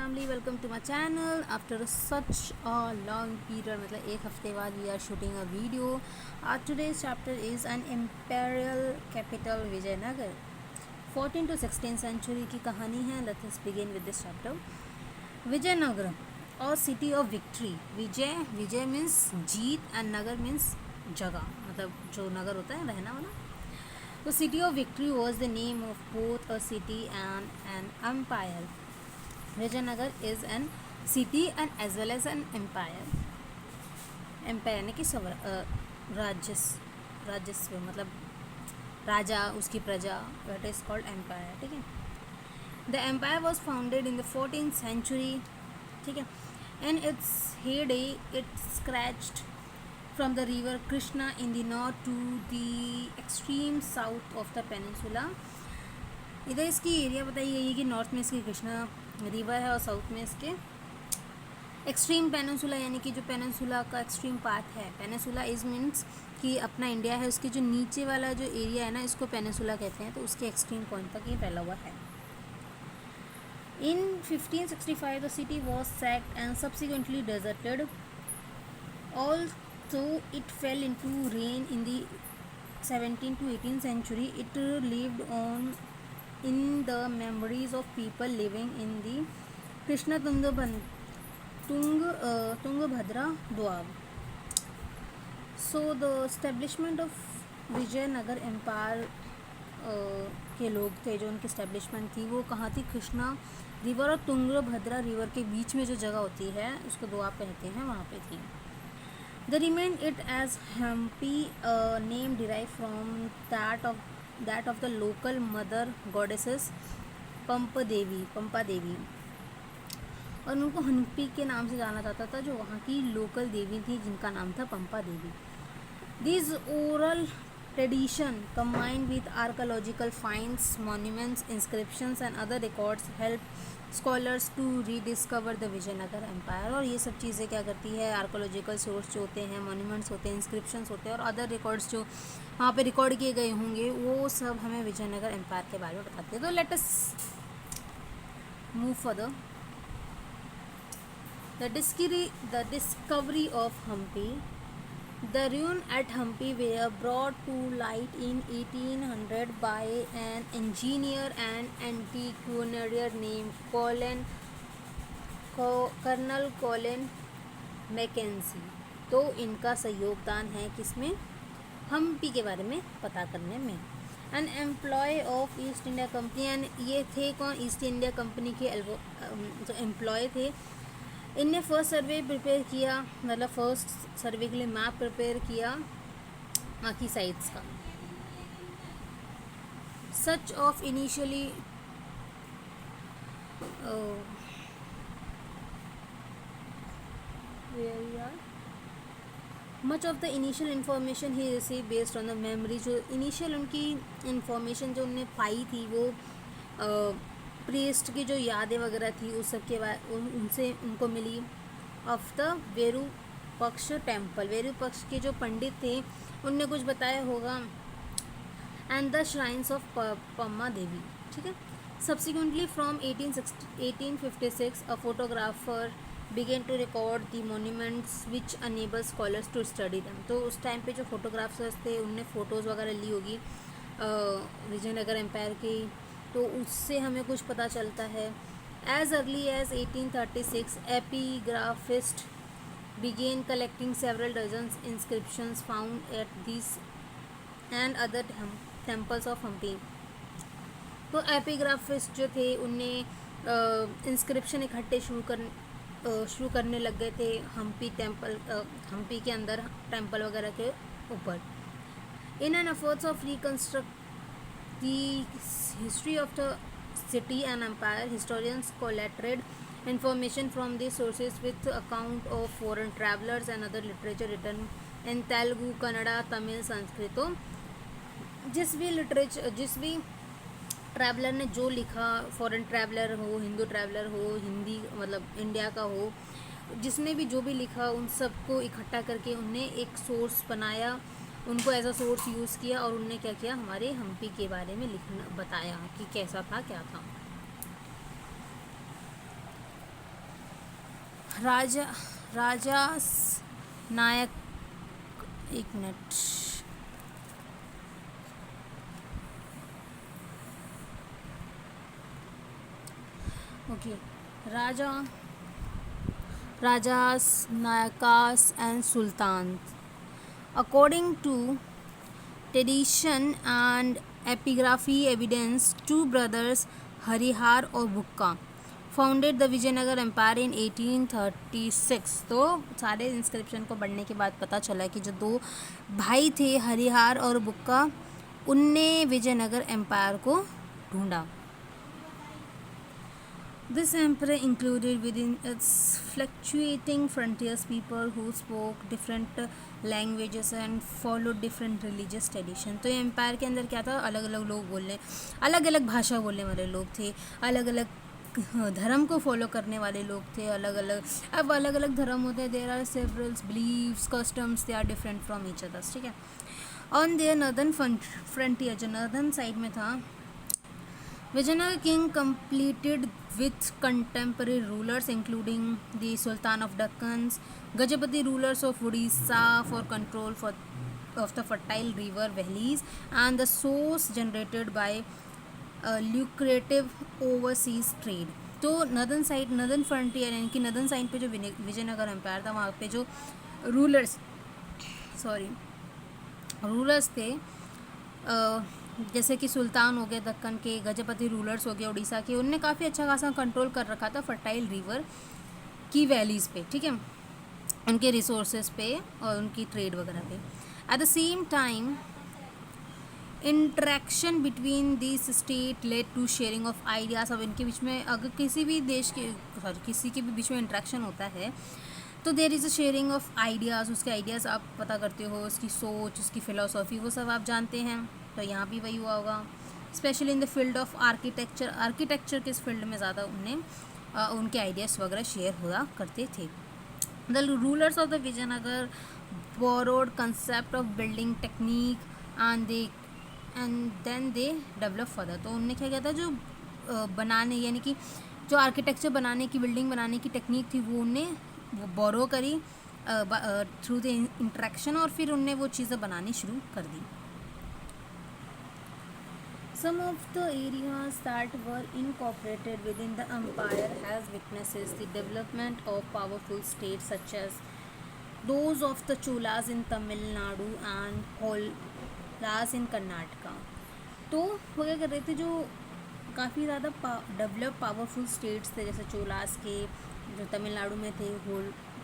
family, welcome to my channel. After such a long period, मतलब एक हफ्ते बाद we are shooting a video. Today's chapter is an imperial capital Vijayanagar. 14 to 16th century की कहानी है. Let us begin with this chapter. Vijayanagar, or city of victory. Vijay means Jeet and Nagar means जगह, मतलब जो नगर होता है रहना वाला. The city of victory was the name of both a city and an empire. Vijayanagar is an city and as well as an empire. Empire यानी कि राजस्व मतलब राजा उसकी प्रजा. That is called empire. ठीक है. The empire was founded in the 14th century. ठीक है. In its heyday, it stretched from the river Krishna in the north to the extreme south of the peninsula. इधर इसकी area बताई गई है कि नॉर्थ में इसकी कृष्णा रिवर है और साउथ में इसके एक्सट्रीम पेनिनसुला यानी कि जो पेनिनसुला का एक्सट्रीम पार्ट है. पेनिनसुला इज मीन्स कि अपना इंडिया है उसके जो नीचे वाला जो एरिया है ना इसको पेनिनसुला कहते हैं. तो उसके एक्सट्रीम पॉइंट तक ये फैला हुआ है. In 1565 the city was sacked and subsequently deserted. Although it fell into rain in the 17th to 18th century, it lived on in the memories of people living in the Krishna Tungabhadra Doab. So the establishment of Vijayanagara empire के लोग थे जो उनकी establishment थी वो कहाँ थी. Krishna river और तुंगभद्रा रिवर के बीच में जो जगह होती है उसको दोआब कहते हैं, वहाँ पे थी. They remained it as Hampi, a name derived from that of the local mother goddesses पंपा देवी. और उनको हम्पी के नाम से जाना जाता था जो वहाँ की लोकल देवी थी जिनका नाम था पंपा देवी. These oral tradition combined with archaeological finds, monuments, inscriptions and other records help scholars to rediscover the Vijayanagara empire. और ये सब चीज़ें क्या करती है, आर्कोलॉजिकल सोर्स जो होते हैं, मॉन्यूमेंट्स होते हैं, इंस्क्रिप्शंस होते हैं और अदर रिकॉर्ड्स जो वहाँ पे रिकॉर्ड किए गए होंगे वो सब हमें विजयनगर एम्पायर के बारे में बताते हैं. तो let us move further. The discovery of Hampi. The ruins at Hampi were brought to light in 1800 by an engineer and antiquarian named Colonel Colin Mackenzie. तो इनका सहयोगदान है किसमें, हम्पी के बारे में पता करने में. An employee of East India company. And ये थे कौन, ईस्ट इंडिया कंपनी के जो एम्प्लॉय थे. इनने फर्स्ट सर्वे प्रिपेयर किया, मतलब फर्स्ट सर्वे के लिए मैप प्रिपेयर किया बाकी साइट्स का. Such of initially much of the initial information ही receive based on the memory. जो इनिशियल उनकी इंफॉर्मेशन जो उनने पाई थी वो प्रीस्ट की जो यादें वगैरह थी उस सब के बाद उनसे उनको मिली. Of the Virupaksha temple. Virupaksha के जो पंडित थे उनने कुछ बताया होगा. And the shrines of Pampa Devi. ठीक है. Subsequently from 1856 a photographer began to record the monuments which enabled scholars to study them. तो उस टाइम पे जो फोटोग्राफर्स थे उनने फ़ोटोज़ वगैरह ली होगी विजयनगर एम्पायर की, तो उससे हमें कुछ पता चलता है. As early as 1836 epigraphist began collecting several dozens inscriptions found at this and other temples of Hampi. तो एपिग्राफिस्ट जो थे उनने इंस्क्रिप्शन इकट्ठे शुरू करने लग गए थे हम्पी के अंदर टेम्पल वगैरह के ऊपर. In an efforts of reconstruct the history of the city and empire, historians collated information from these sources with account of foreign travelers and other literature written in Telugu, Kannada, Tamil, Sanskrit. तो जिस भी traveller ने जो लिखा, foreign traveller हो, Hindu traveller हो, हिंदी मतलब India का हो, जिसने भी जो भी लिखा उन सबको इकट्ठा करके उनने एक सोर्स बनाया, उनको एज अ सोर्स यूज़ किया और उनने क्या किया, हमारे हम्पी के बारे में लिखना बताया कि कैसा था क्या था. राजा राजास नायक, एक minute, okay, raja rajas Nayakas and sultan, according to tradition and epigraphy evidence, two brothers Harihar और Bukka founded the Vijayanagara empire in 1836। तो सारे इंस्क्रिप्शन को पढ़ने के बाद पता चला कि जो दो भाई थे हरिहार और बुक्का, उनने विजयनगर एम्पायर को ढूंढा। This emperor included within its fluctuating frontiers people who spoke different languages and followed different religious traditions। तो एम्पायर के अंदर क्या था, अलग अलग लोग बोलने, अलग अलग भाषा बोलने वाले लोग थे, अलग अलग धर्म को फॉलो करने वाले लोग थे, अलग अलग, अब अलग अलग धर्म होते हैं, there are several beliefs, customs, they are different from each others, ठीक है। ऑन देयर नॉर्दर्न फ्रंटियर, जो नॉर्दर्न साइड में था, Vijayanagara king completed with contemporary rulers including the Sultan of Deccan, Gajapati rulers of Odisha for control of the fertile river valleys and the source generated by lucrative overseas trade। तो northern side, northern frontier यानी कि northern side पे जो Vijayanagar empire था, वहाँ पे जो rulers थे, जैसे कि सुल्तान हो गए दक्कन के, गजपति रूलर्स हो गए उड़ीसा के, उनने काफ़ी अच्छा खासा कंट्रोल कर रखा था फर्टाइल रिवर की वैलीज़ पे, ठीक है, उनके रिसोर्सेज पे और उनकी ट्रेड वगैरह पे। At the same time interaction between this state led to sharing of ideas. अब इनके बीच में अगर किसी भी देश के, किसी के भी बीच में इंटरेक्शन होता है तो there is a sharing of ideas. उसके आइडियाज़ आप पता करते हो, उसकी सोच, उसकी फ़िलोसॉफी, वो सब आप जानते हैं। तो यहाँ भी वही हुआ होगा, specially in the field of architecture. Architecture के इस फील्ड में ज़्यादा उनके आइडियाज़ वगैरह शेयर हुआ करते थे। The rulers of the Vijayanagara borrowed concept of building technique and then they develop further. तो उनने क्या किया था, जो बनाने यानी कि जो आर्किटेक्चर बनाने की, बिल्डिंग बनाने की टेक्निक थी, वो बोरो करी थ्रू द इंटरेक्शन, और फिर उनने वो चीज़ें बनानी शुरू कर दी। Some of the areas that were incorporated within the empire has witnesses the development of powerful states such as those of the Cholas in Tamil Nadu and Holas in Karnataka। तो वो क्या कर रहे थे, जो काफ़ी ज़्यादा डेवलप पावरफुल स्टेट्स थे, जैसे चोलास के जो तमिलनाडु में थे,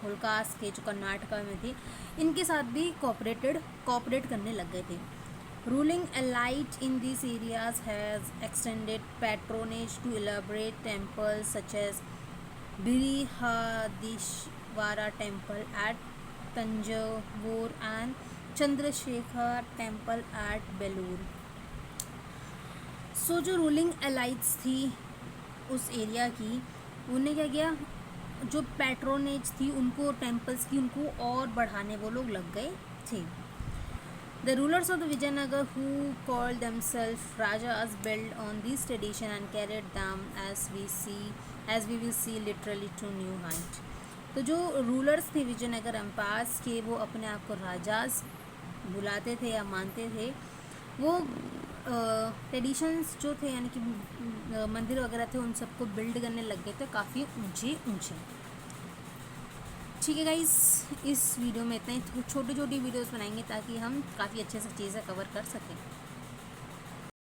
होलकास के जो कर्नाटका में थे, इनके साथ भी कोऑपरेट करने लग गए थे। Ruling elite in these areas has extended patronage to elaborate temples such as Brihadishvara temple at Tanjavur and Chandrasekhar temple at Belur। सो जो रूलिंग एलाइट्स थी उस एरिया की, उन्हें क्या किया, जो पैट्रोनेज थी उनको, टेम्पल्स की, उनको और बढ़ाने वो लोग लग गए थे। The rulers of the Vijayanagar who called themselves Rajas built on this tradition and carried them as we will see literally to new height। तो जो रूलर्स थे विजयनगर एम्पायर्स के, वो अपने आप को राजाज बुलाते थे या मानते थे। वो ट्रेडिशंस जो थे यानी कि मंदिर वगैरह थे, उन सबको बिल्ड करने लग गए थे काफ़ी ऊंचे। ठीक है गाइस, इस वीडियो में इतना ही। छोटी छोटी वीडियोस बनाएंगे ताकि हम काफ़ी अच्छे से चीज़ें कवर कर सकें।